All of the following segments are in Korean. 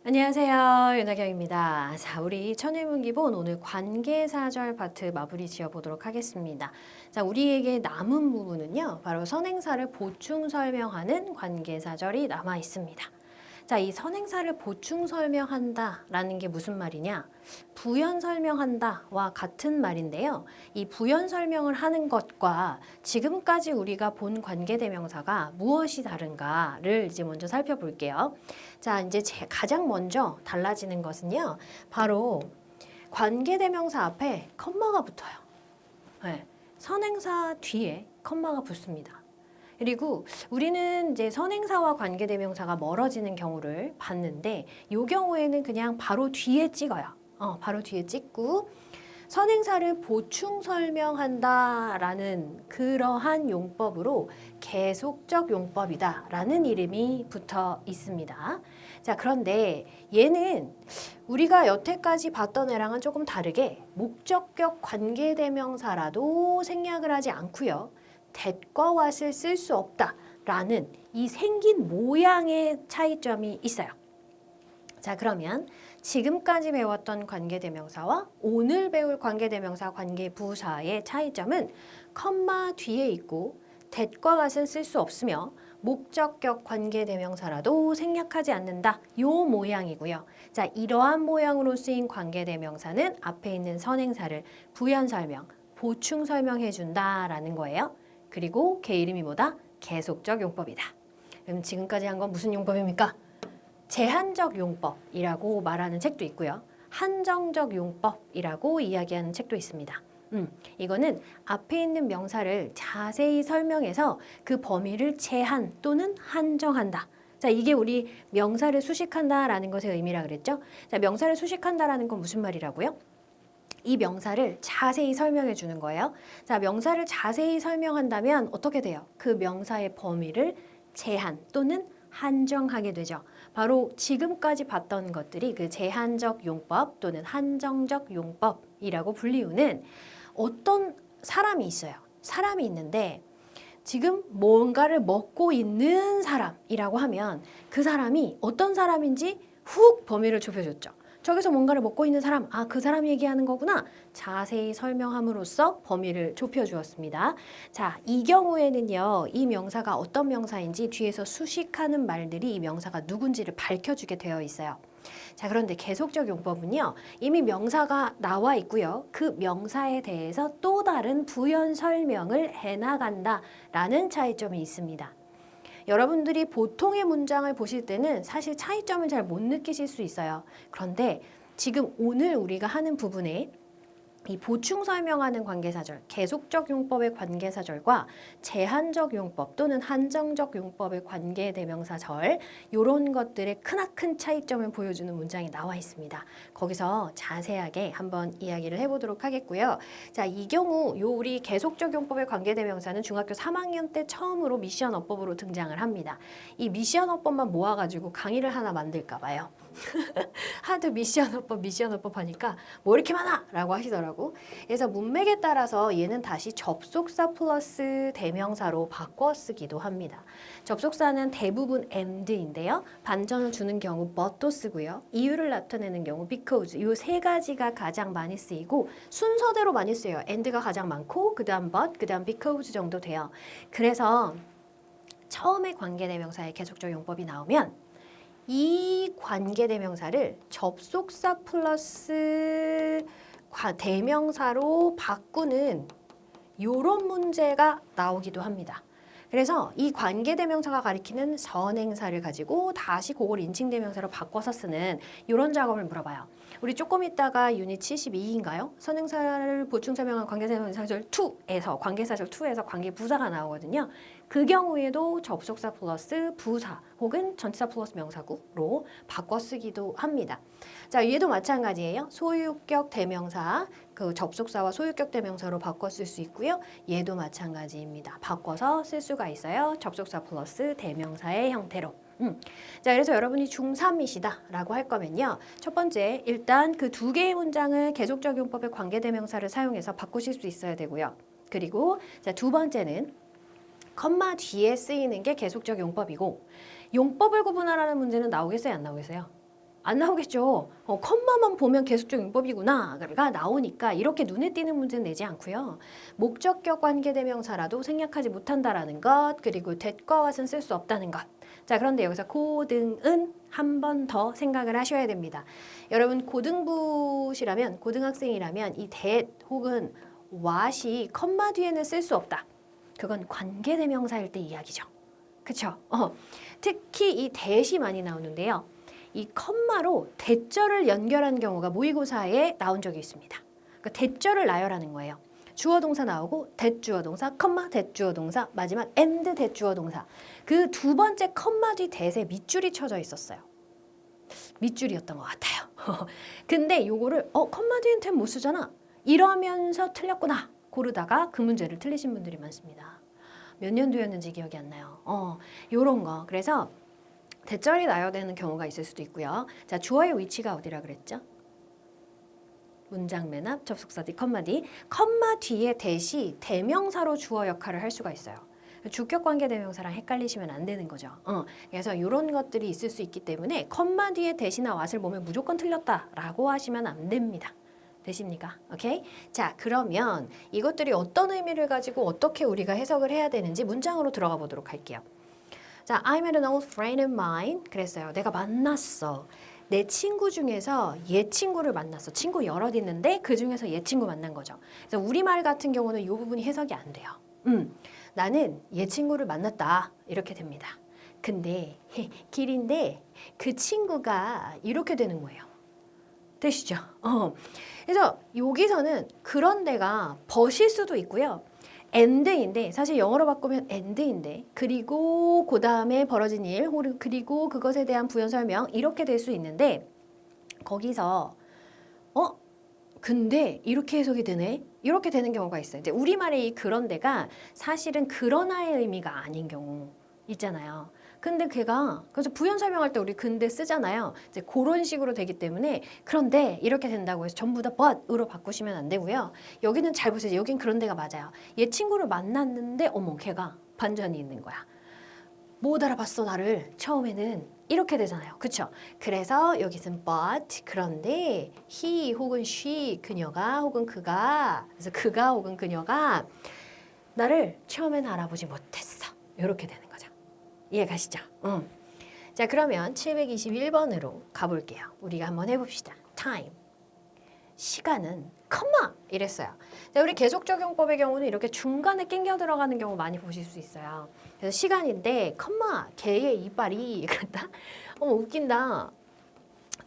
안녕하세요. 윤하경입니다. 자, 우리 천일문 기본 오늘 관계사절 파트 마무리 지어보도록 하겠습니다. 자, 우리에게 남은 부분은요, 바로 선행사를 보충 설명하는 관계사절이 남아 있습니다. 자, 이 선행사를 보충 설명한다라는 게 무슨 말이냐? 부연 설명한다와 같은 말인데요. 이 부연 설명을 하는 것과 지금까지 우리가 본 관계대명사가 무엇이 다른가를 이제 먼저 살펴볼게요. 자, 이제 가장 먼저 달라지는 것은요. 바로 관계대명사 앞에 컴마가 붙어요. 네, 선행사 뒤에 컴마가 붙습니다. 그리고 우리는 이제 선행사와 관계대명사가 멀어지는 경우를 봤는데 이 경우에는 그냥 바로 뒤에 찍어요. 바로 뒤에 찍고 선행사를 보충 설명한다라는 그러한 용법으로 계속적 용법이다라는 이름이 붙어 있습니다. 자, 그런데 얘는 우리가 여태까지 봤던 애랑은 조금 다르게 목적격 관계대명사라도 생략을 하지 않고요. that과 what을 쓸 수 없다라는 이 생긴 모양의 차이점이 있어요. 자, 그러면 지금까지 배웠던 관계대명사와 오늘 배울 관계대명사, 관계부사의 차이점은 컴마 뒤에 있고 that과 what은 쓸 수 없으며 목적격 관계대명사라도 생략하지 않는다. 요 모양이고요. 자, 이러한 모양으로 쓰인 관계대명사는 앞에 있는 선행사를 부연 설명, 보충 설명해 준다라는 거예요. 그리고 걔 이름이 뭐다? 계속적 용법이다. 그럼 지금까지 한 건 무슨 용법입니까? 제한적 용법이라고 말하는 책도 있고요. 한정적 용법이라고 이야기하는 책도 있습니다. 이거는 앞에 있는 명사를 자세히 설명해서 그 범위를 제한 또는 한정한다. 자, 이게 우리 명사를 수식한다라는 것의 의미라 그랬죠? 자, 명사를 수식한다라는 건 무슨 말이라고요? 이 명사를 자세히 설명해 주는 거예요. 자, 명사를 자세히 설명한다면 어떻게 돼요? 그 명사의 범위를 제한 또는 한정하게 되죠. 바로 지금까지 봤던 것들이 그 제한적 용법 또는 한정적 용법이라고 불리우는 어떤 사람이 있어요. 사람이 있는데 지금 뭔가를 먹고 있는 사람이라고 하면 그 사람이 어떤 사람인지 훅 범위를 좁혀줬죠. 저기서 뭔가를 먹고 있는 사람, 그 사람 얘기하는 거구나. 자세히 설명함으로써 범위를 좁혀주었습니다. 자, 이 경우에는요, 이 명사가 어떤 명사인지 뒤에서 수식하는 말들이 이 명사가 누군지를 밝혀주게 되어 있어요. 자, 그런데 계속적 용법은요, 이미 명사가 나와 있고요. 그 명사에 대해서 또 다른 부연 설명을 해나간다라는 차이점이 있습니다. 여러분들이 보통의 문장을 보실 때는 사실 차이점을 잘 못 느끼실 수 있어요. 그런데 지금 오늘 우리가 하는 부분에 이 보충 설명하는 관계사절, 계속적 용법의 관계사절과 제한적 용법 또는 한정적 용법의 관계대명사절 이런 것들의 크나큰 차이점을 보여주는 문장이 나와 있습니다. 거기서 자세하게 한번 이야기를 해보도록 하겠고요. 자, 이 경우 요 우리 계속적 용법의 관계대명사는 중학교 3학년 때 처음으로 미션 어법으로 등장을 합니다. 이 미션 어법만 모아가지고 강의를 하나 만들까 봐요. 하도 미션 어법 하니까 뭐 이렇게 많아! 라고 하시더라고. 그래서 문맥에 따라서 얘는 다시 접속사 플러스 대명사로 바꿔 쓰기도 합니다. 접속사는 대부분 and인데요. 반전을 주는 경우 but도 쓰고요. 이유를 나타내는 경우 because 이 세 가지가 가장 많이 쓰이고 순서대로 많이 쓰여요. and가 가장 많고 그 다음 but, 그 다음 because 정도 돼요. 그래서 처음에 관계대명사의 계속적 용법이 나오면 이 관계대명사를 접속사 플러스 대명사로 바꾸는 이런 문제가 나오기도 합니다. 그래서 이 관계대명사가 가리키는 선행사를 가지고 다시 그걸 인칭대명사로 바꿔서 쓰는 이런 작업을 물어봐요. 우리 조금 있다가 유닛 72인가요? 선행사를 보충 설명한 관계대명사절 2에서 관계사절 2에서 관계부사가 나오거든요. 그 경우에도 접속사 플러스 부사 혹은 전치사 플러스 명사구로 바꿔 쓰기도 합니다. 자, 얘도 마찬가지예요. 소유격 대명사, 그 접속사와 소유격 대명사로 바꿔 쓸 수 있고요. 얘도 마찬가지입니다. 바꿔서 쓸 수가 있어요. 접속사 플러스 대명사의 형태로. 자, 그래서 여러분이 중3이시다 라고 할 거면요. 첫 번째, 일단 그 두 개의 문장을 계속적 용법의 관계대명사를 사용해서 바꾸실 수 있어야 되고요. 그리고 자, 두 번째는 컴마 뒤에 쓰이는 게 계속적 용법이고 용법을 구분하라는 문제는 나오겠어요? 안 나오겠어요? 안 나오겠죠. 컴마만 보면 계속적 용법이구나가 나오니까 이렇게 눈에 띄는 문제는 내지 않고요. 목적격 관계대명사라도 생략하지 못한다라는 것, 그리고 that과 what은 쓸 수 없다는 것. 자, 그런데 여기서 고등은 한 번 더 생각을 하셔야 됩니다. 여러분 고등부시라면, 고등학생이라면 이 that 혹은 what이 컴마 뒤에는 쓸 수 없다. 그건 관계대명사일 때 이야기죠. 그쵸? 특히 이 that이 많이 나오는데요. 이 컴마로 대절을 연결한 경우가 모의고사에 나온 적이 있습니다. 그러니까 대절을 나열하는 거예요. 주어 동사 나오고 대주어 동사, 컴마 대주어 동사, 마지막 and 대주어 동사. 그 두 번째 컴마 뒤 that에 밑줄이 쳐져 있었어요. 밑줄이었던 것 같아요. 근데 요거를 컴마 뒤엔 that 못 쓰잖아. 이러면서 틀렸구나. 고르다가 그 문제를 틀리신 분들이 많습니다. 몇 년도였는지 기억이 안 나요. 요런 거. 그래서 대절이 나열되는 경우가 있을 수도 있고요. 자, 주어의 위치가 어디라 그랬죠? 문장 맨 앞, 접속사 뒤, 컴마 뒤. 컴마 뒤에 that이 대명사로 주어 역할을 할 수가 있어요. 주격 관계 대명사랑 헷갈리시면 안 되는 거죠. 그래서 이런 것들이 있을 수 있기 때문에 컴마 뒤에 that이나 what을 보면 무조건 틀렸다라고 하시면 안 됩니다. 되십니까? 오케이? 자, 그러면 이것들이 어떤 의미를 가지고 어떻게 우리가 해석을 해야 되는지 문장으로 들어가 보도록 할게요. 자, I met an old friend of mine. 그랬어요. 내가 만났어. 내 친구 중에서 얘 친구를 만났어. 친구 여럿 있는데 그 중에서 얘 친구 만난 거죠. 그래서 우리말 같은 경우는 이 부분이 해석이 안 돼요. 나는 얘 친구를 만났다. 이렇게 됩니다. 근데 길인데 그 친구가 이렇게 되는 거예요. 되시죠? 그래서 여기서는 그런 데가 버실 수도 있고요. and인데 사실 영어로 바꾸면 and인데 그리고 그 다음에 벌어진 일 그리고 그것에 대한 부연 설명 이렇게 될 수 있는데 거기서 근데 이렇게 해석이 되네? 이렇게 되는 경우가 있어요. 이제 우리말의 이 그런데가 사실은 그러나의 의미가 아닌 경우 있잖아요. 근데 걔가 그래서 부연 설명할 때 우리 근데 쓰잖아요. 이제 그런 식으로 되기 때문에 그런데 이렇게 된다고 해서 전부 다 but으로 바꾸시면 안 되고요. 여기는 잘 보세요. 여긴 그런데가 맞아요. 얘 친구를 만났는데 어머 걔가 반전이 있는 거야. 못 알아봤어 나를. 처음에는 이렇게 되잖아요. 그쵸? 그래서 여기서는 but 그런데 he 혹은 she 그녀가 혹은 그가 그래서 그가 혹은 그녀가 나를 처음엔 알아보지 못했어. 이렇게 되는 거죠. 이해 가시죠? 자, 그러면 721번으로 가볼게요. 우리가 한번 해봅시다. time. 시간은 컴마 이랬어요. 자, 우리 계속적용법의 경우는 이렇게 중간에 낑겨 들어가는 경우 많이 보실 수 있어요. 그래서 시간인데 컴마 개의 이빨이 그랬다. 웃긴다.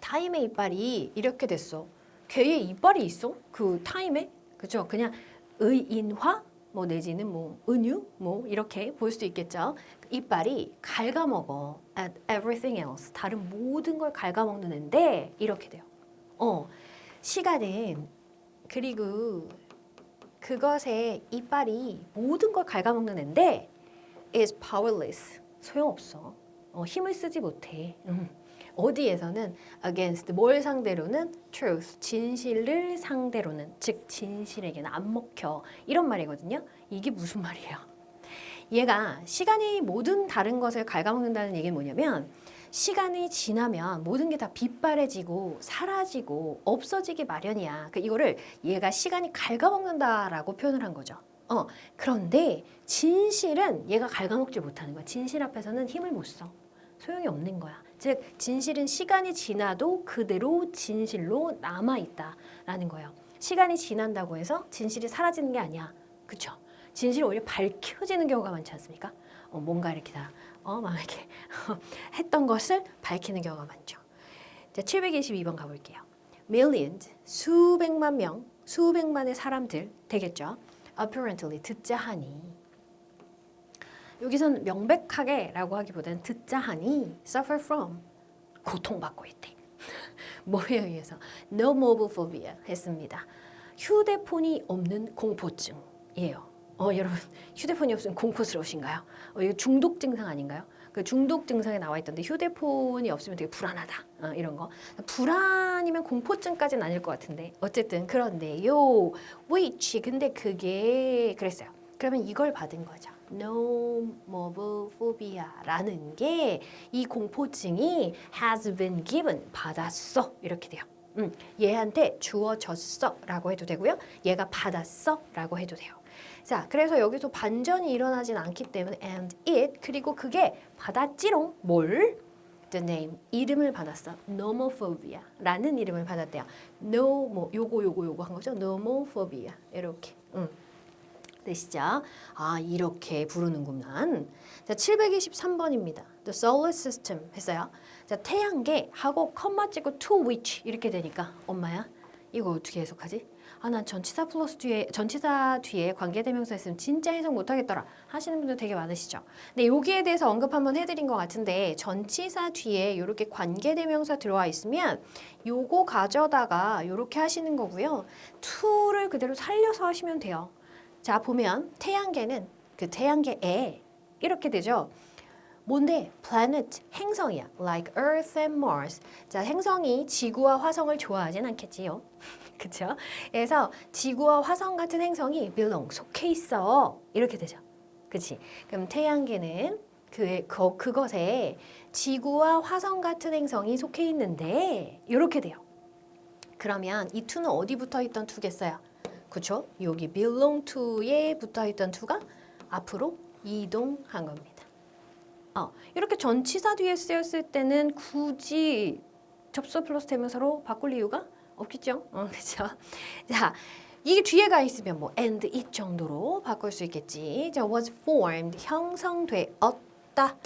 타임의 이빨이 이렇게 됐어. 개의 이빨이 있어? 그 타임에? 그죠? 그냥 의인화 뭐 내지는 뭐 은유 뭐 이렇게 볼 수도 있겠죠. 이빨이 갉아먹어 at everything else 다른 모든 걸 갉아먹는 앤데 이렇게 돼요. 시간은 그리고 그것의 이빨이 모든 걸 갉아먹는 앤데 is powerless 소용없어. 힘을 쓰지 못해. 어디에서는 against 뭘 상대로는 truth 진실을 상대로는 즉 진실에게는 안 먹혀 이런 말이거든요. 이게 무슨 말이에요? 얘가 시간이 모든 다른 것을 갉아먹는다는 얘기는 뭐냐면 시간이 지나면 모든 게 다 빛바래지고 사라지고 없어지기 마련이야. 이거를 얘가 시간이 갉아먹는다라고 표현을 한 거죠. 그런데 진실은 얘가 갉아먹지 못하는 거야. 진실 앞에서는 힘을 못 써. 소용이 없는 거야. 즉 진실은 시간이 지나도 그대로 진실로 남아있다라는 거예요. 시간이 지난다고 해서 진실이 사라지는 게 아니야. 그쵸? 진실이 오히려 밝혀지는 경우가 많지 않습니까? 뭔가 이렇게 다 막 이렇게 했던 것을 밝히는 경우가 많죠. 자, 722번 가볼게요. Millions, 수백만 명, 수백만의 사람들 되겠죠. Apparently, 듣자 하니. 여기서는 명백하게 라고 하기보다는 듣자 하니 suffer from, 고통받고 있대. 뭐에 의해서? No mobile phobia 했습니다. 휴대폰이 없는 공포증이에요. 여러분 휴대폰이 없으면 공포스러우신가요? 이거 중독 증상 아닌가요? 그 중독 증상에 나와 있던데 휴대폰이 없으면 되게 불안하다 이런 거. 불안이면 공포증까지는 아닐 것 같은데 어쨌든 그런데요. which 근데 그게 그랬어요. 그러면 이걸 받은 거죠. nomophobia라는 게 이 공포증이 has been given 받았어 이렇게 돼요. 얘한테 주어졌어 라고 해도 되고요. 얘가 받았어 라고 해도 돼요. 자, 그래서 여기서 반전이 일어나진 않기 때문에 and it 그리고 그게 받았지롱 뭘? The name 이름을 받았어. nomophobia 라는 이름을 받았대요. no 뭐 요거 한 거죠. nomophobia 이렇게. 되시죠? 아 이렇게 부르는구만. 자 723번입니다. The solar system 했어요. 자 태양계 하고 컴마 찍고 to which 이렇게 되니까 엄마야 이거 어떻게 해석하지? 아 난 전치사 뒤에 관계대명사 있으면 진짜 해석 못하겠더라 하시는 분들 되게 많으시죠. 근데 여기에 대해서 언급 한번 해드린 것 같은데 전치사 뒤에 이렇게 관계대명사 들어와 있으면 요거 가져다가 이렇게 하시는 거고요. to를 그대로 살려서 하시면 돼요. 자 보면 태양계는 그 태양계에 이렇게 되죠. 뭔데? planet, 행성이야. like Earth and Mars. 자, 행성이 지구와 화성을 좋아하진 않겠지요. 그쵸? 그래서 지구와 화성 같은 행성이 belong, 속해 있어. 이렇게 되죠. 그치? 그럼 태양계는 그것에 지구와 화성 같은 행성이 속해 있는데 이렇게 돼요. 그러면 이 to는 어디 붙어 있던 to겠어요? 그쵸? 여기 belong to에 붙어 있던 to가 앞으로 이동한 겁니다. 이렇게 전치사 뒤에 쓰였을 때는 굳이 접수 플러스 대명사로 바꿀 이유가 없겠죠? 그렇죠? 자, 이게 뒤에가 있으면 뭐 and it 정도로 바꿀 수 있겠지. 자, was formed 형성되었다.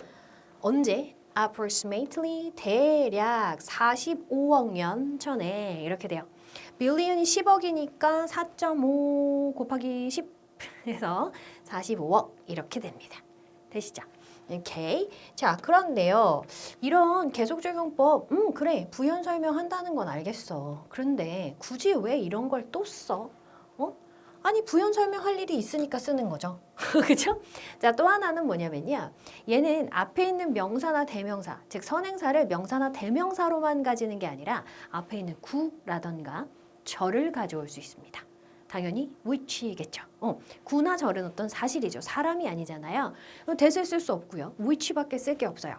언제? approximately 대략 45억 년 전에 이렇게 돼요. billion이 10억이니까 4.5 곱하기 10 해서 45억 이렇게 됩니다. 되시죠? 오케이. 자, 그런데요. 이런 계속 적용법, 그래. 부연 설명한다는 건 알겠어. 그런데 굳이 왜 이런 걸 또 써? 아니, 부연 설명할 일이 있으니까 쓰는 거죠. 그죠? 자, 또 하나는 뭐냐면요. 얘는 앞에 있는 명사나 대명사, 즉 선행사를 명사나 대명사로만 가지는 게 아니라 앞에 있는 구라던가 절을 가져올 수 있습니다. 당연히 which이겠죠. 구나 절은 어떤 사실이죠. 사람이 아니잖아요. 대을 쓸 수 없고요. which밖에 쓸 게 없어요.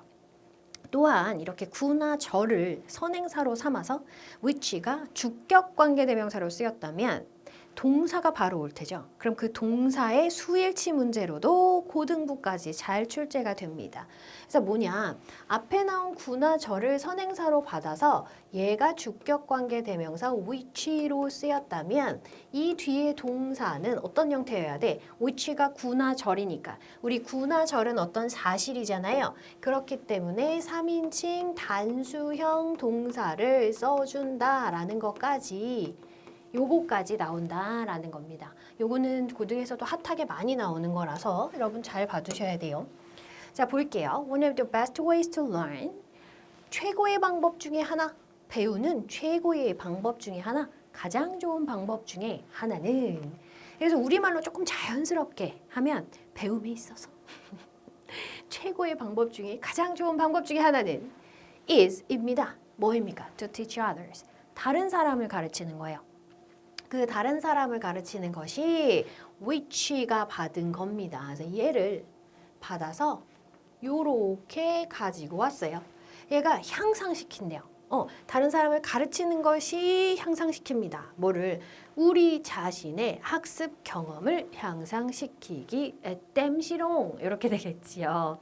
또한 이렇게 구나 절을 선행사로 삼아서 which가 주격 관계대명사로 쓰였다면 동사가 바로 올 테죠. 그럼 그 동사의 수일치 문제로도 고등부까지 잘 출제가 됩니다. 그래서 뭐냐? 앞에 나온 구나 절을 선행사로 받아서 얘가 주격관계 대명사 which로 쓰였다면 이 뒤에 동사는 어떤 형태여야 돼? which가 구나 절이니까 우리 구나 절은 어떤 사실이잖아요. 그렇기 때문에 3인칭 단수형 동사를 써준다라는 것까지 요거까지 나온다라는 겁니다. 요거는 고등에서도 핫하게 많이 나오는 거라서 여러분 잘 봐두셔야 돼요. 자, 볼게요. One of the best ways to learn. 최고의 방법 중에 하나. 배우는 최고의 방법 중에 하나. 가장 좋은 방법 중에 하나는. 그래서 우리말로 조금 자연스럽게 하면 배움에 있어서 최고의 방법 중에 가장 좋은 방법 중에 하나는 is입니다. 뭐입니까? To teach others. 다른 사람을 가르치는 거예요. 그 다른 사람을 가르치는 것이 which가 받은 겁니다. 그래서 얘를 받아서 요렇게 가지고 왔어요. 얘가 향상시킨대요. 다른 사람을 가르치는 것이 향상시킵니다. 뭐를? 우리 자신의 학습 경험을 향상시키기 땜시롱 이렇게 되겠지요.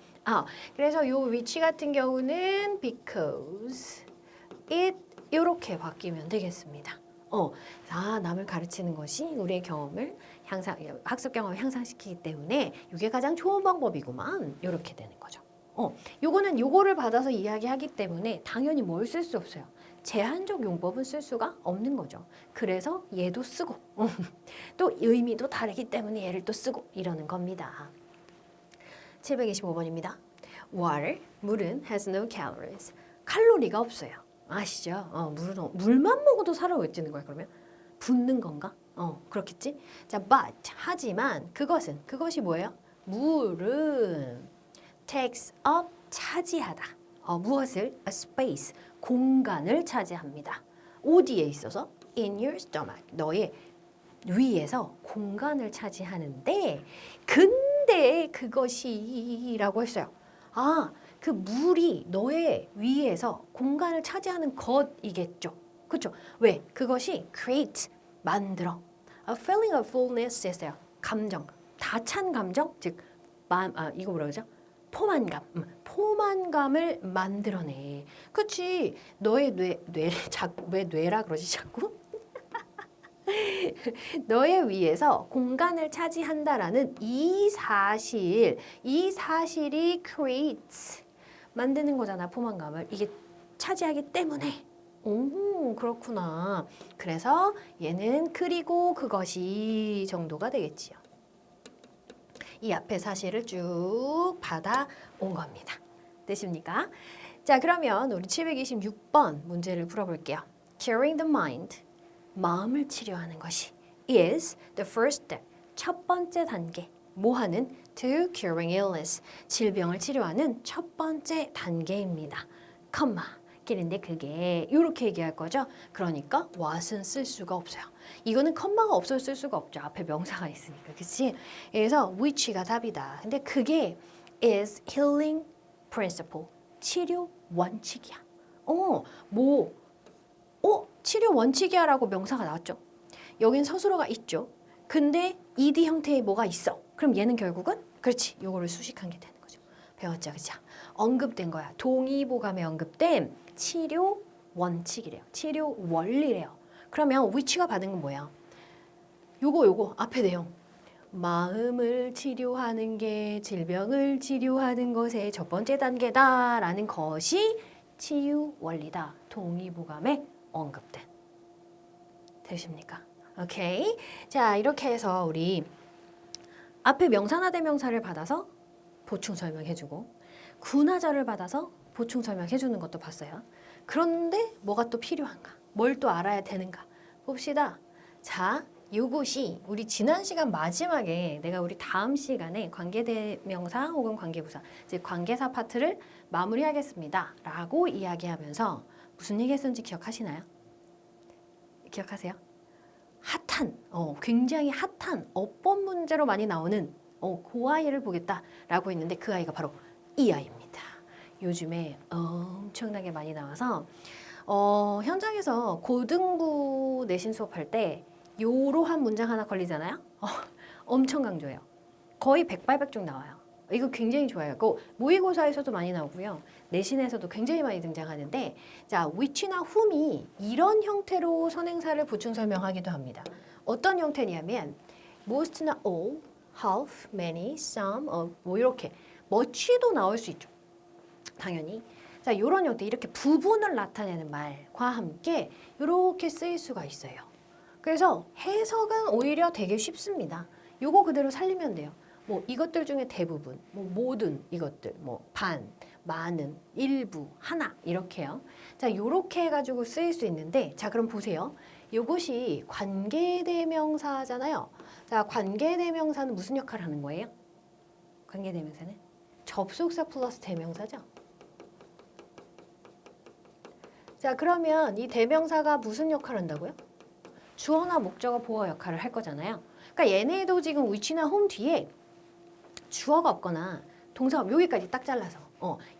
그래서 요 which 같은 경우는 because it 이렇게 바뀌면 되겠습니다. 남을 가르치는 것이 우리의 경험을 학습 경험을 향상시키기 때문에 이게 가장 좋은 방법이구만. 이렇게 되는 거죠. 요거는 요거를 받아서 이야기하기 때문에 당연히 뭘 쓸 수 없어요. 제한적 용법은 쓸 수가 없는 거죠. 그래서 얘도 쓰고 또 의미도 다르기 때문에 얘를 또 쓰고 이러는 겁니다. 725번입니다. Water, 물은 has no calories. 칼로리가 없어요. 아시죠? 물만 먹어도 살아 왜 찌는 거야, 그러면? 붓는 건가? 그렇겠지? 자, but, 하지만 그것이 뭐예요? 물은 takes up, 차지하다. 무엇을? A space, 공간을 차지합니다. 어디에 있어서? In your stomach, 너의 위에서 공간을 차지하는데 근데 그런데 그것이라고 했어요. 아, 그 물이 너의 위에서 공간을 차지하는 것이겠죠. 그렇죠? 왜? 그것이 create, 만들어. A feeling of fullness 했어요. 감정, 다 찬 감정, 즉 이거 뭐라 그러죠? 포만감, 포만감을 만들어내. 그렇지? 너의 뇌, 자꾸 왜 뇌라 그러지 자꾸? 너의 위에서 공간을 차지한다라는 이 사실이 create, 만드는 거잖아, 포만감을. 이게 차지하기 때문에. 오, 그렇구나. 그래서 얘는 그리고 그것이 정도가 되겠지요. 이 앞에 사실을 쭉 받아온 겁니다. 되십니까? 자, 그러면 우리 726번 문제를 풀어볼게요. Curing the mind, 마음을 치료하는 것이 is the first step, 첫 번째 단계. 뭐 하는? To curing illness, 질병을 치료하는 첫 번째 단계입니다. 컴마. 근데 그게 이렇게 얘기할 거죠. 그러니까 what은 쓸 수가 없어요. 이거는 컴마가 없어서 쓸 수가 없죠. 앞에 명사가 있으니까. 그치? 그래서 which가 답이다. 근데 그게 is healing principle, 치료 원칙이야. 치료 원칙이야 라고 명사가 나왔죠. 여긴 서술어가 있죠. 근데 ed 형태의 뭐가 있어. 그럼 얘는 결국은 그렇지. 요거를 수식한 게 되는 거죠. 배웠죠. 그죠? 언급된 거야. 동의보감에 언급된 치료 원칙이래요. 치료 원리래요. 그러면 which가 받은 건 뭐야? 요거 앞에 내용. 마음을 치료하는 게 질병을 치료하는 것의 첫 번째 단계다라는 것이 치유 원리다. 동의보감에 언급된. 되십니까? 오케이. 자, 이렇게 해서 우리 앞에 명사나 대명사를 받아서 보충 설명해주고 군하절을 받아서 보충 설명해주는 것도 봤어요. 그런데 뭐가 또 필요한가? 뭘 또 알아야 되는가? 봅시다. 자, 요것이 우리 지난 시간 마지막에 내가 우리 다음 시간에 관계대명사 혹은 관계부사, 즉 관계사 파트를 마무리하겠습니다. 라고 이야기하면서 무슨 얘기 했었는지 기억하시나요? 기억하세요? 핫한, 굉장히 핫한 어법 문제로 많이 나오는 그 아이를 보겠다라고 했는데 그 아이가 바로 이 아이입니다. 요즘에 엄청나게 많이 나와서 현장에서 고등부 내신 수업할 때 요러한 문장 하나 걸리잖아요. 엄청 강조해요. 거의 백발백중 나와요. 이거 굉장히 좋아요. 모의고사에서도 많이 나오고요. 내신에서도 굉장히 많이 등장하는데 자, which나 whom이 이런 형태로 선행사를 보충 설명하기도 합니다. 어떤 형태냐면 most나 all, half, many, some, 뭐 이렇게 much도 나올 수 있죠. 당연히. 자, 이런 형태 이렇게 부분을 나타내는 말과 함께 이렇게 쓰일 수가 있어요. 그래서 해석은 오히려 되게 쉽습니다. 요거 그대로 살리면 돼요. 뭐 이것들 중에 대부분, 뭐 모든 이것들, 뭐 반, 많은, 일부, 하나 이렇게요. 자, 요렇게 해가지고 쓰일 수 있는데 자, 그럼 보세요. 요것이 관계대명사잖아요. 자, 관계대명사는 무슨 역할을 하는 거예요? 관계대명사는 접속사 플러스 대명사죠. 자, 그러면 이 대명사가 무슨 역할을 한다고요? 주어나 목적어 보어 역할을 할 거잖아요. 그러니까 얘네도 지금 which나 whom 뒤에 주어가 없거나 동사가 여기까지 딱 잘라서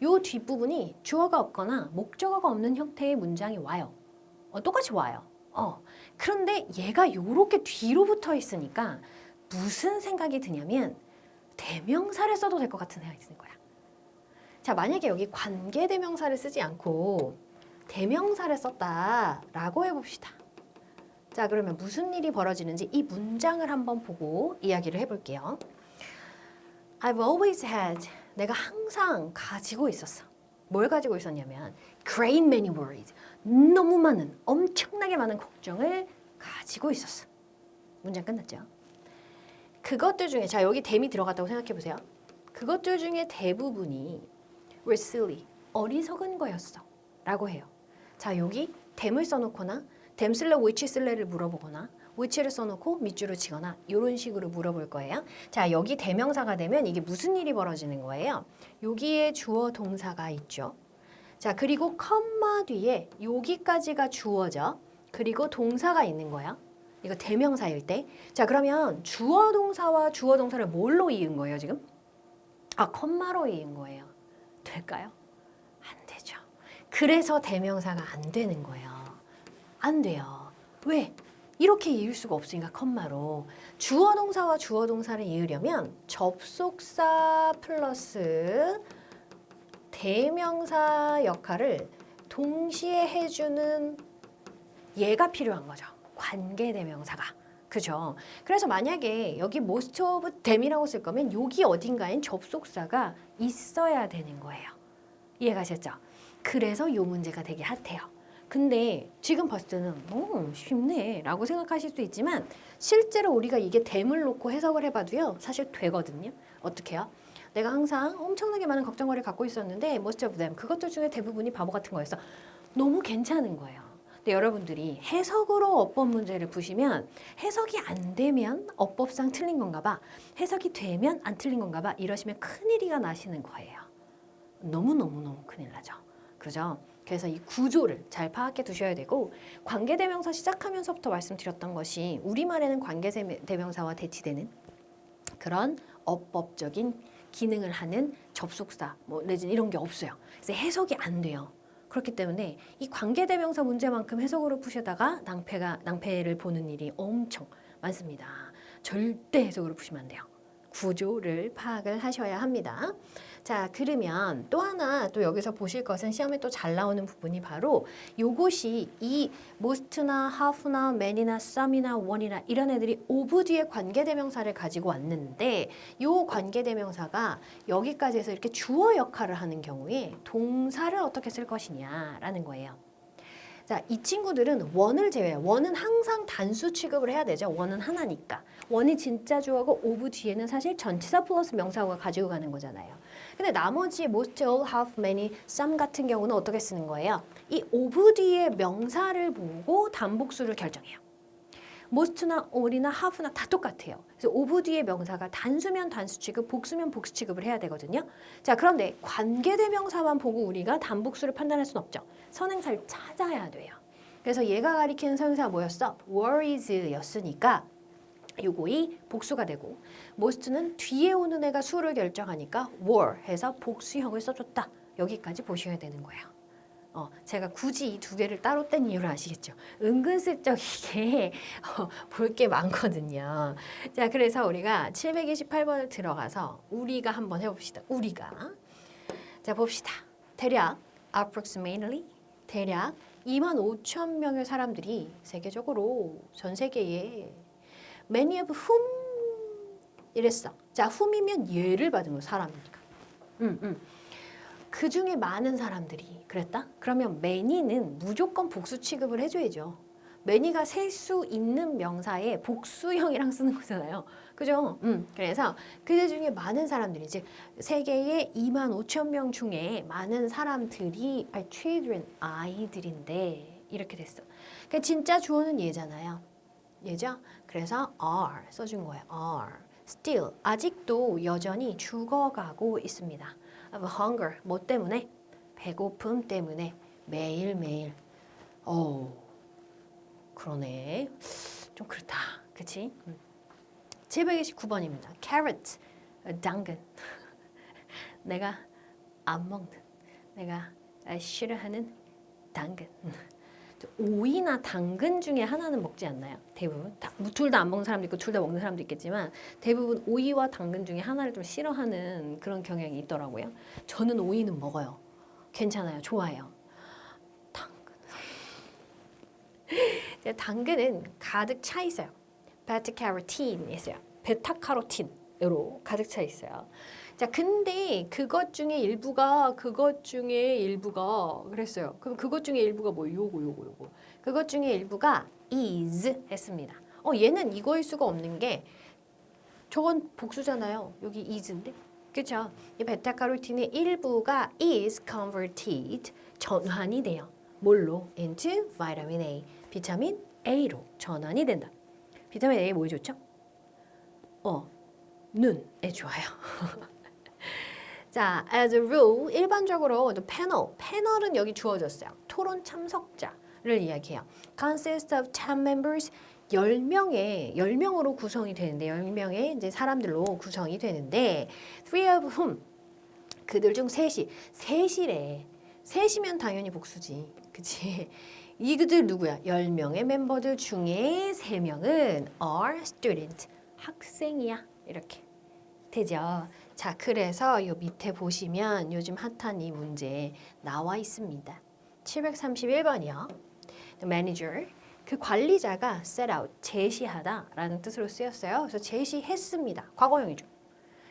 요 뒷부분이 주어가 없거나 목적어가 없는 형태의 문장이 와요. 똑같이 와요. 그런데 얘가 요렇게 뒤로 붙어 있으니까 무슨 생각이 드냐면 대명사를 써도 될 것 같은 생각이 드는 거야. 자, 만약에 여기 관계대명사를 쓰지 않고 대명사를 썼다라고 해봅시다. 자, 그러면 무슨 일이 벌어지는지 이 문장을 한번 보고 이야기를 해볼게요. I've always had, 내가 항상 가지고 있었어. 뭘 가지고 있었냐면 great many worries, 너무 많은, 엄청나게 많은 걱정을 가지고 있었어. 문장 끝났죠? 그것들 중에, 자, 여기 them이 들어갔다고 생각해보세요. 그것들 중에 대부분이 were silly, 어리석은 거였어 라고 해요. 자, 여기 them을 써놓거나 them 쓸래 which 쓸래를 물어보거나 which를 써놓고 밑줄을 치거나 이런 식으로 물어볼 거예요. 자, 여기 대명사가 되면 이게 무슨 일이 벌어지는 거예요? 여기에 주어 동사가 있죠. 자, 그리고 컴마 뒤에 여기까지가 주어죠. 그리고 동사가 있는 거야. 이거 대명사일 때. 자, 그러면 주어 동사와 주어 동사를 뭘로 이은 거예요, 지금? 아, 컴마로 이은 거예요. 될까요? 안 되죠. 그래서 대명사가 안 되는 거예요. 안 돼요. 왜? 이렇게 이을 수가 없으니까 컴마로. 주어 동사와 주어 동사를 이으려면 접속사 플러스 대명사 역할을 동시에 해주는 얘가 필요한 거죠. 관계대명사가. 그죠? 그래서 만약에 여기 most of them이라고 쓸 거면 여기 어딘가엔 접속사가 있어야 되는 거예요. 이해가셨죠? 그래서 이 문제가 되게 핫해요. 근데 지금 봤을 때는 쉽네 라고 생각하실 수 있지만 실제로 우리가 이게 them을 놓고 해석을 해봐도요. 사실 되거든요. 어떻게 해요? 내가 항상 엄청나게 많은 걱정거리를 갖고 있었는데 most of them, 그것들 중에 대부분이 바보 같은 거였어. 너무 괜찮은 거예요. 근데 여러분들이 해석으로 어법 문제를 푸시면 해석이 안 되면 어법상 틀린 건가 봐. 해석이 되면 안 틀린 건가 봐. 이러시면 큰일이가 나시는 거예요. 너무너무너무 큰일 나죠. 그죠? 그래서 이 구조를 잘 파악해 두셔야 되고 관계대명사 시작하면서부터 말씀드렸던 것이 우리말에는 관계대명사와 대치되는 그런 어법적인 기능을 하는 접속사 뭐 내지는 이런 게 없어요. 그래서 해석이 안 돼요. 그렇기 때문에 이 관계대명사 문제만큼 해석으로 푸시다가 낭패를 보는 일이 엄청 많습니다. 절대 해석으로 푸시면 안 돼요. 구조를 파악을 하셔야 합니다. 자, 그러면 또 하나 또 여기서 보실 것은 시험에 또 잘 나오는 부분이 바로 요것이 이 most나 half나 many나 some이나 one이나 이런 애들이 of 뒤에 관계대명사를 가지고 왔는데 요 관계대명사가 여기까지 해서 이렇게 주어 역할을 하는 경우에 동사를 어떻게 쓸 것이냐라는 거예요. 자, 이 친구들은 원을 제외해요. 원은 항상 단수 취급을 해야 되죠. 원은 하나니까. 원이 진짜 주어고 of 뒤에는 사실 전치사 플러스 명사어가 가지고 가는 거잖아요. 근데 나머지 most, all, half, many, some 같은 경우는 어떻게 쓰는 거예요? 이 of 뒤에 명사를 보고 단복수를 결정해요. most나 all이나 half나 다 똑같아요. 그래서 of 뒤에 명사가 단수면 단수 취급, 복수면 복수 취급을 해야 되거든요. 자, 그런데 관계대명사만 보고 우리가 단복수를 판단할 수는 없죠. 선행사를 찾아야 돼요. 그래서 얘가 가리키는 선행사가 뭐였어? worries였으니까 요거이 복수가 되고 most는 뒤에 오는 애가 수를 결정하니까 were 해서 복수형을 써줬다. 여기까지 보셔야 되는 거예요. 제가 굳이 이 두 개를 따로 뗀 이유를 아시겠죠? 은근슬쩍 이게 볼 게 많거든요. 자, 그래서 우리가 728번을 들어가서 우리가 한번 해봅시다. 우리가. 자, 봅시다. 대략 approximately 대략 25,000명의 사람들이 세계적으로 전 세계에 many of whom 이랬어. 자, whom이면 예를 받은 거 사람이니까. 그 중에 많은 사람들이 그랬다? 그러면 many는 무조건 복수 취급을 해줘야죠. many가 셀 수 있는 명사에 복수형이랑 쓰는 거잖아요. 그죠? 그래서 그들 중에 많은 사람들이 즉 세계의 25,000명 중에 많은 사람들이 are children, 아이들인데 이렇게 됐어. 그러니까 진짜 주어는 얘잖아요. 얘죠? 그래서 are 써준 거예요. are. still 아직도 여전히 죽어가고 있습니다. of hunger 뭐 때문에? 배고픔 때문에 매일매일. 그러네. 좀 그렇다. 그치? 729번입니다. carrot, 당근. 내가 안 먹는, 내가 싫어하는 당근. 오이나 당근 중에 하나는 먹지 않나요? 대부분. 둘 다 안 먹는 사람도 있고 둘 다 먹는 사람도 있겠지만 대부분 오이와 당근 중에 하나를 좀 싫어하는 그런 경향이 있더라고요. 저는 오이는 먹어요. 괜찮아요. 좋아해요. 당근은 가득 차 있어요. 베타카로틴이 있어요. 베타카로틴으로 가득 차 있어요. 자, 근데 그것 중에 일부가 그랬어요. 그럼 그것 중에 일부가 뭐 요거. 그것 중에 일부가 is 했습니다. 얘는 이거일 수가 없는 게 저건 복수잖아요. 여기 is인데. 그렇죠? 이 베타카로틴의 일부가 is converted 전환이 돼요. 뭘로? into vitamin A. 비타민 A로 전환이 된다. 비타민 A 뭐에 좋죠? 눈에 좋아요. 자, as a rule 일반적으로 패널은 여기 주어졌어요. 토론 참석자를 이야기해요. Consists of 10 members 10명으로 구성이 되는데 10명의 이제 사람들로 구성이 되는데 three of whom 그들 중 셋이래. 셋이면 당연히 복수지. 그치? 이들 누구야? 10명의 멤버들 중에 3명은 are student. 학생이야. 이렇게 되죠. 자, 그래서 요 밑에 보시면 요즘 핫한 이 문제 나와 있습니다. 731번이요. The manager. 그 관리자가 set out, 제시하다 라는 뜻으로 쓰였어요. 그래서 제시했습니다. 과거형이죠.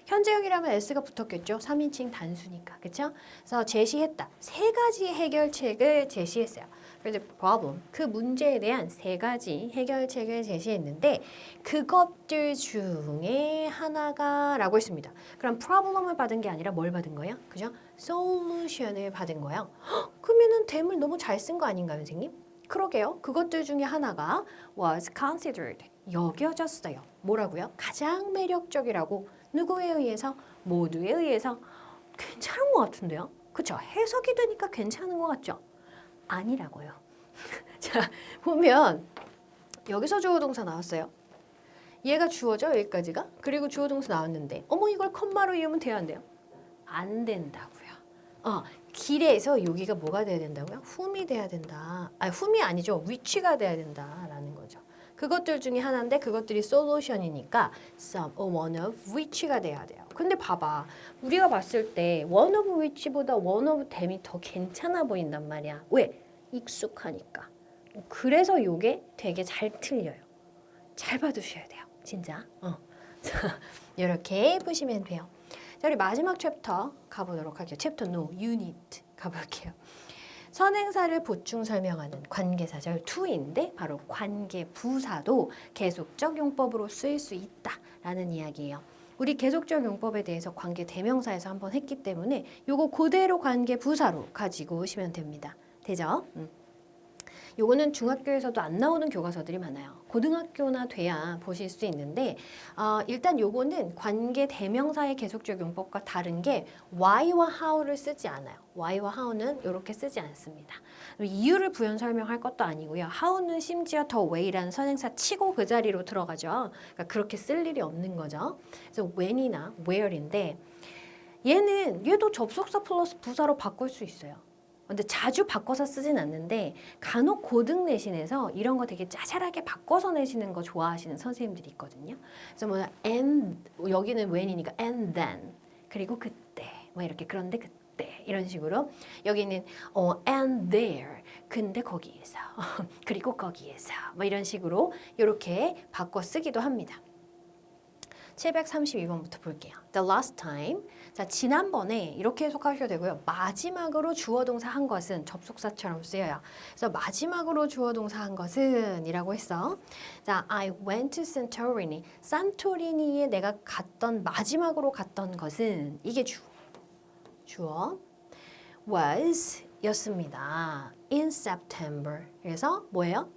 현재형이라면 s가 붙었겠죠. 3인칭 단수니까. 그쵸? 그래서 제시했다. 3가지 해결책을 제시했어요. 그래서 problem, 그 문제에 대한 3가지 해결책을 제시했는데 그것들 중에 하나가 라고 했습니다. 그럼 problem을 받은 게 아니라 뭘 받은 거예요? 그죠? solution을 받은 거예요. 헉, 그러면은 댐을 너무 잘 쓴 거 아닌가요, 선생님? 그러게요. 그것들 중에 하나가 was considered, 여겨졌어요. 뭐라고요? 가장 매력적이라고. 누구에 의해서? 모두에 의해서. 괜찮은 것 같은데요? 그쵸? 해석이 되니까 괜찮은 것 같죠? 아니라고요. 자, 보면 여기서 주어동사 나왔어요. 얘가 주어죠, 여기까지가. 그리고 주어동사 나왔는데 어머 이걸 컴마로 이으면 돼야 안 돼요? 안 된다고요. 길에서 여기가 뭐가 돼야 된다고요? whom이 돼야 된다. whom이 아니죠. which가 돼야 된다라는 거죠. 그것들 중에 하나인데 그것들이 솔루션이니까 some or one of which가 돼야 돼요. 근데 봐봐. 우리가 봤을 때 one of which보다 one of them이 더 괜찮아 보인단 말이야. 왜? 익숙하니까. 그래서 이게 되게 잘 틀려요. 잘 봐두셔야 돼요. 진짜. 자, 이렇게 보시면 돼요. 자, 우리 마지막 챕터 가보도록 할게요. 챕터 no, unit 가볼게요. 선행사를 보충 설명하는 관계사절 2인데 바로 관계부사도 계속적 용법으로 쓰일 수 있다라는 이야기예요. 우리 계속적 용법에 대해서 관계대명사에서 한번 했기 때문에 요거 그대로 관계부사로 가지고 오시면 됩니다. 되죠? 요거는 중학교에서도 안 나오는 교과서들이 많아요. 고등학교나 돼야 보실 수 있는데 일단 요거는 관계 대명사의 계속적 용법과 다른 게 why와 how를 쓰지 않아요. why와 how는 이렇게 쓰지 않습니다. 이유를 부연 설명할 것도 아니고요. how는 심지어 더 way라는 선행사 치고 그 자리로 들어가죠. 그러니까 그렇게 쓸 일이 없는 거죠. 그래서 when이나 where인데 얘도 접속사 플러스 부사로 바꿀 수 있어요. 근데 자주 바꿔서 쓰진 않는데 간혹 고등 내신에서 이런 거 되게 짜잘하게 바꿔서 내시는 거 좋아하시는 선생님들이 있거든요. 그래서 뭐 and 여기는 when이니까 and then 그리고 그때 뭐 이렇게 그런데 그때 이런 식으로 여기는 and there 근데 거기에서 그리고 거기에서 뭐 이런 식으로 이렇게 바꿔 쓰기도 합니다. 732번부터 볼게요. The last time. 자, 지난번에 이렇게 해석하셔도 되고요. 마지막으로 주어동사 한 것은 접속사처럼 쓰여요. 그래서 마지막으로 주어동사 한 것은 이라고 했어. 자, I went to Santorini. 산토리니에 내가 마지막으로 갔던 것은 이게 주어. was 였습니다. in September. 그래서 뭐예요?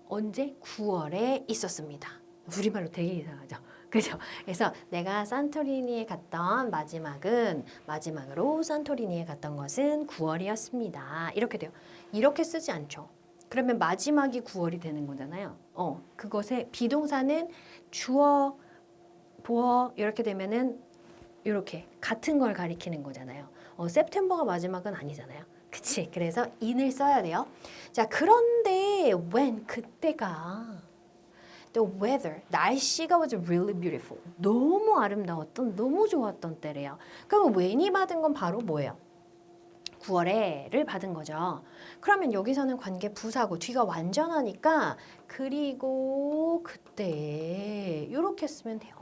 언제? 9월에 있었습니다. 우리말로 되게 이상하죠. 그죠? 그래서 내가 산토리니에 갔던 마지막으로 산토리니에 갔던 것은 9월이었습니다. 이렇게 돼요. 이렇게 쓰지 않죠. 그러면 마지막이 9월이 되는 거잖아요. 그것의 비동사는 주어, 보어 이렇게 되면은 이렇게 같은 걸 가리키는 거잖아요. September가 마지막은 아니잖아요. 그치? 그래서 in을 써야 돼요. 자, 그런데 when 그때가 The weather, 날씨가 was really beautiful. 너무 아름다웠던, 너무 좋았던 때래요. 그럼 when이 받은 건 바로 뭐예요? 9월에를 받은 거죠. 그러면 여기서는 관계 부사고 뒤가 완전하니까 그리고 그때 이렇게 쓰면 돼요.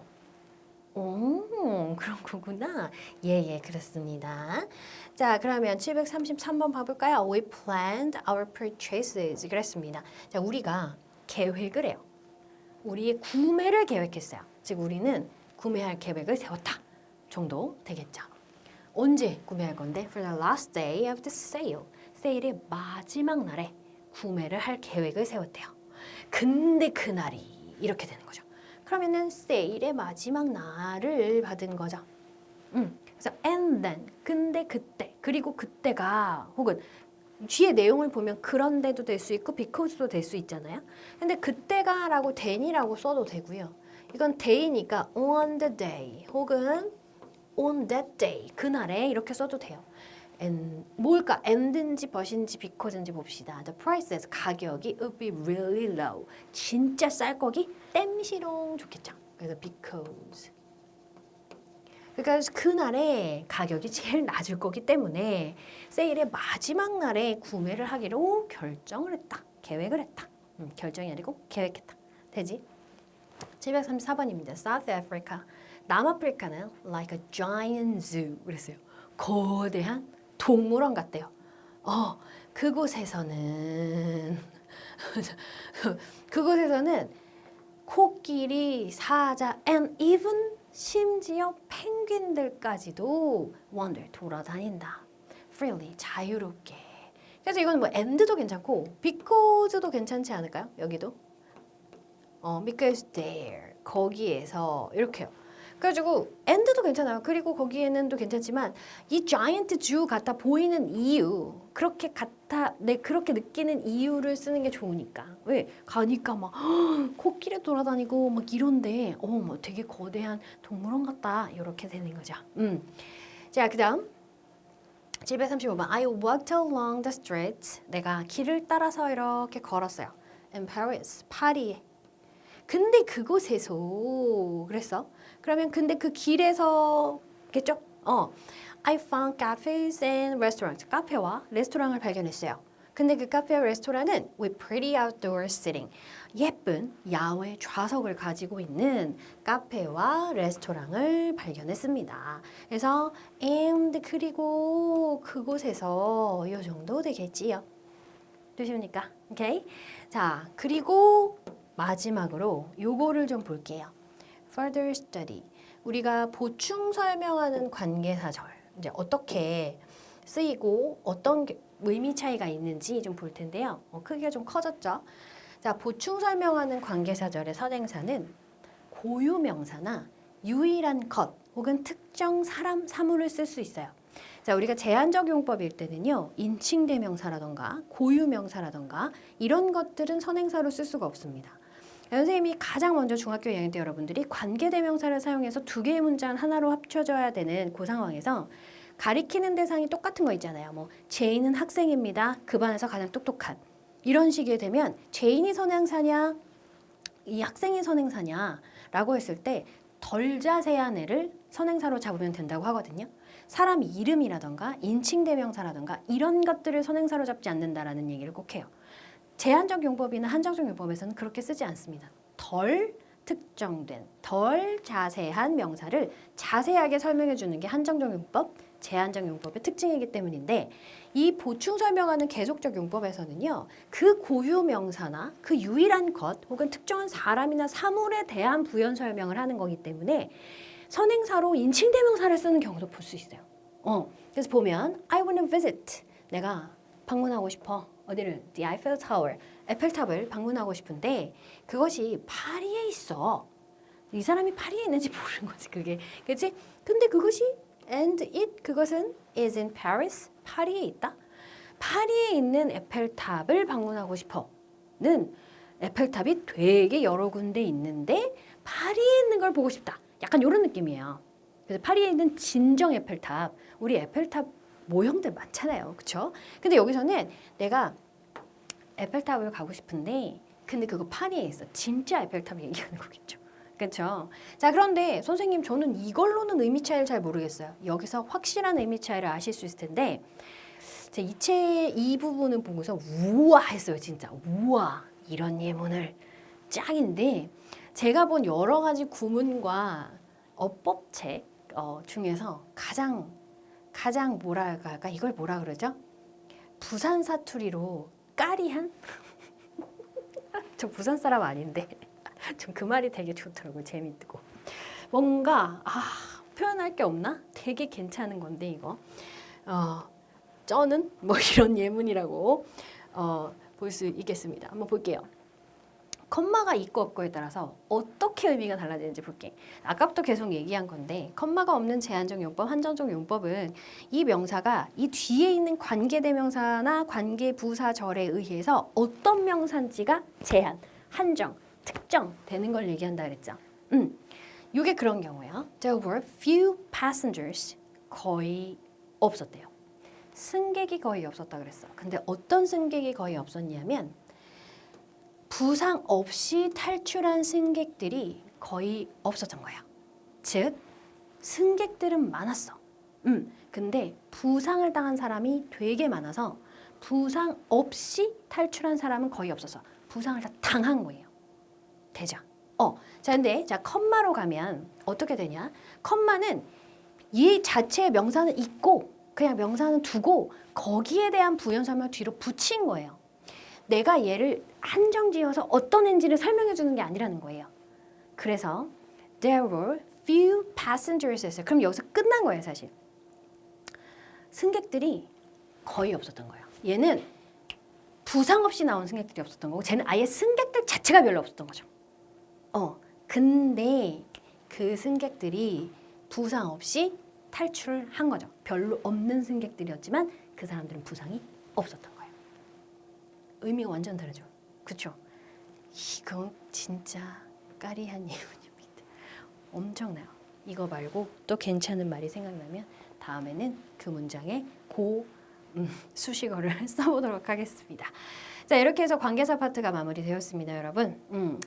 그런 거구나. 예, 그렇습니다. 자, 그러면 733번 봐볼까요? We planned our purchases. 그랬습니다. 자, 우리가 계획을 해요. 우리의 구매를 계획했어요. 즉 우리는 구매할 계획을 세웠다 정도 되겠죠. 언제 구매할 건데? For the last day of the sale. 세일의 마지막 날에 구매를 할 계획을 세웠대요. 근데 그날이 이렇게 되는 거죠. 그러면은 세일의 마지막 날을 받은 거죠. 그래서 and then 근데 그때 그리고 그때가 혹은 뒤에 내용을 보면 그런데도 될 수 있고 because도 될 수 있잖아요. 근데 그때가 라고 then이라고 써도 되고요. 이건 day니까 on the day 혹은 on that day 그날에 이렇게 써도 돼요. And 뭘까? and인지 but인지 because인지 봅시다. The prices 가격이 would be really low. 진짜 쌀 거기 땜시롱 좋겠죠. 그래서 because. 그러니까 그날에 가격이 제일 낮을 거기 때문에 세일의 마지막 날에 구매를 하기로 결정을 했다. 계획을 했다. 결정이 아니고 계획했다. 되지? 734번입니다. South Africa. 남아프리카는 like a giant zoo. 그랬어요. 거대한 동물원 같대요. 그곳에서는 코끼리, 사자, and even 심지어 펭귄들까지도 wander 돌아다닌다. freely 자유롭게. 그래서 이건 뭐 and도 괜찮고 because도 괜찮지 않을까요? 여기도 because there 거기에서 이렇게요. 그래가지고 and도 괜찮아요. 그리고 거기에는도 괜찮지만 이 giant zoo 같아 보이는 이유 그렇게 느끼는 이유를 쓰는 게 좋으니까. 왜? 가니까 막 코끼리 돌아다니고 막 이런데 뭐 되게 거대한 동물원 같다 이렇게 되는 거죠. 자, 그다음 735번 I walked along the streets. 내가 길을 따라서 이렇게 걸었어요. In Paris, 파리에. 근데 그곳에서 그랬어. 그러면 근데 그 길에서겠죠? I found cafes and restaurants. 카페와 레스토랑을 발견했어요. 근데 그 카페와 레스토랑은 with pretty outdoor sitting. 예쁜 야외 좌석을 가지고 있는 카페와 레스토랑을 발견했습니다. 그래서 and 그리고 그곳에서 이 정도 되겠지요. 되십니까? 오케이. 자, 그리고 마지막으로 요거를 좀 볼게요. Further study. 우리가 보충 설명하는 관계사절 이제 어떻게 쓰이고 어떤 의미 차이가 있는지 좀 볼 텐데요. 크기가 좀 커졌죠. 자, 보충 설명하는 관계사절의 선행사는 고유명사나 유일한 것 혹은 특정 사람, 사물을 쓸 수 있어요. 자, 우리가 제한적 용법일 때는요. 인칭대명사라던가 고유명사라던가 이런 것들은 선행사로 쓸 수가 없습니다. 선생님이 가장 먼저 중학교 2학년 때 여러분들이 관계대명사를 사용해서 두 개의 문장 하나로 합쳐져야 되는 그 상황에서 가리키는 대상이 똑같은 거 있잖아요. 뭐 제인은 학생입니다. 그 반에서 가장 똑똑한. 이런 식이 되면 제인이 선행사냐 이 학생이 선행사냐 라고 했을 때 덜 자세한 애를 선행사로 잡으면 된다고 하거든요. 사람 이름이라던가 인칭대명사라던가 이런 것들을 선행사로 잡지 않는다라는 얘기를 꼭 해요. 제한적 용법이나 한정적 용법에서는 그렇게 쓰지 않습니다. 덜 특정된, 덜 자세한 명사를 자세하게 설명해 주는 게 한정적 용법, 제한적 용법의 특징이기 때문인데 이 보충 설명하는 계속적 용법에서는요. 그 고유 명사나 그 유일한 것 혹은 특정한 사람이나 사물에 대한 부연 설명을 하는 거기 때문에 선행사로 인칭대명사를 쓰는 경우도 볼 수 있어요. 그래서 보면 I want to visit. 내가 방문하고 싶어. 어디를? The Eiffel Tower. 에펠탑을 방문하고 싶은데 그것이 파리에 있어. 이 사람이 파리에 있는지 모르는 거지 그게. 그렇지? 근데 그것이 and it 그것은 is in Paris. 파리에 있다. 파리에 있는 에펠탑을 방문하고 싶어는 에펠탑이 되게 여러 군데 있는데 파리에 있는 걸 보고 싶다. 약간 이런 느낌이에요. 그래서 파리에 있는 진정 에펠탑. 우리 에펠탑 모형들 많잖아요. 그쵸? 근데 여기서는 내가 에펠탑을 가고 싶은데 근데 그거 파리에 있어. 진짜 에펠탑 얘기하는 거겠죠. 그렇죠? 자, 그런데 선생님 저는 이걸로는 의미 차이를 잘 모르겠어요. 여기서 확실한 의미 차이를 아실 수 있을 텐데 제 이 부분은 보고서 우와 했어요. 진짜 우와 이런 예문을 짱인데 제가 본 여러 가지 구문과 어법책 중에서 가장 뭐랄까 할까 이걸 뭐라 그러죠? 부산 사투리로 까리한? 저 부산 사람 아닌데 좀 그 말이 되게 좋더라고요. 재밌고 뭔가 표현할 게 없나? 되게 괜찮은 건데 이거 쩌는 뭐 이런 예문이라고 볼 수 있겠습니다. 한번 볼게요. 컴마가 있고 없고에 따라서 어떻게 의미가 달라지는지 볼게. 아까부터 계속 얘기한 건데 컴마가 없는 제한적 용법, 한정적 용법은 이 명사가 이 뒤에 있는 관계대명사나 관계부사절에 의해서 어떤 명사인지가 제한, 한정, 특정되는 걸 얘기한다 그랬죠. 이게 그런 경우예요. There were few passengers. 거의 없었대요. 승객이 거의 없었다 그랬어. 근데 어떤 승객이 거의 없었냐면 부상 없이 탈출한 승객들이 거의 없었던 거야. 즉, 승객들은 많았어. 근데 부상을 당한 사람이 되게 많아서 부상 없이 탈출한 사람은 거의 없었어. 부상을 다 당한 거예요. 되죠? 자, 근데 자 컴마로 가면 어떻게 되냐? 컴마는 이 자체의 명사는 있고 그냥 명사는 두고 거기에 대한 부연 설명을 뒤로 붙인 거예요. 내가 얘를 한정지어서 어떤 엔진을 설명해 주는 게 아니라는 거예요. 그래서 there were few passengers 했어요. 그럼 여기서 끝난 거예요, 사실. 승객들이 거의 없었던 거예요. 얘는 부상 없이 나온 승객들이 없었던 거고 쟤는 아예 승객들 자체가 별로 없었던 거죠. 근데 그 승객들이 부상 없이 탈출을 한 거죠. 별로 없는 승객들이었지만 그 사람들은 부상이 없었던 거예요. 의미가 완전 다르죠. 그렇죠? 이건 진짜 까리한 예문입니다. 엄청나요. 이거 말고 또 괜찮은 말이 생각나면 다음에는 그 문장에 수식어를 써보도록 하겠습니다. 자, 이렇게 해서 관계사 파트가 마무리되었습니다, 여러분.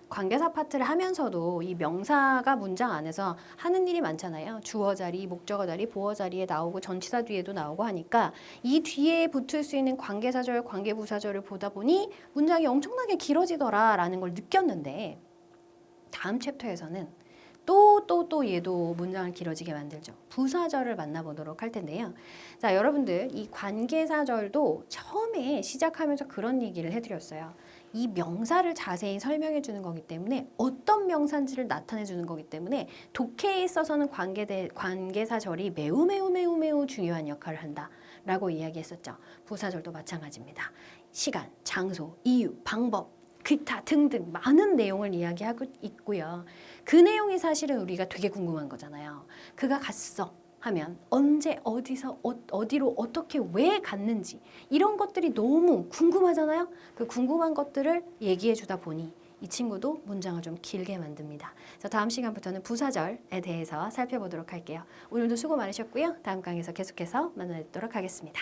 관계사 파트를 하면서도 이 명사가 문장 안에서 하는 일이 많잖아요. 주어 자리, 목적어 자리, 보어 자리에 나오고 전치사 뒤에도 나오고 하니까 이 뒤에 붙을 수 있는 관계사절, 관계부사절을 보다 보니 문장이 엄청나게 길어지더라라는 걸 느꼈는데 다음 챕터에서는 또 얘도 문장을 길어지게 만들죠. 부사절을 만나보도록 할 텐데요. 자, 여러분들 이 관계사절도 처음에 시작하면서 그런 얘기를 해드렸어요. 이 명사를 자세히 설명해 주는 거기 때문에 어떤 명사인지를 나타내 주는 거기 때문에 독해에 있어서는 관계사절이 매우 중요한 역할을 한다라고 이야기했었죠. 부사절도 마찬가지입니다. 시간, 장소, 이유, 방법, 기타 등등 많은 내용을 이야기하고 있고요. 그 내용이 사실은 우리가 되게 궁금한 거잖아요. 그가 갔어 하면 언제, 어디서, 어디로, 어떻게, 왜 갔는지 이런 것들이 너무 궁금하잖아요. 그 궁금한 것들을 얘기해 주다 보니 이 친구도 문장을 좀 길게 만듭니다. 자, 다음 시간부터는 부사절에 대해서 살펴보도록 할게요. 오늘도 수고 많으셨고요. 다음 강의에서 계속해서 만나뵙도록 하겠습니다.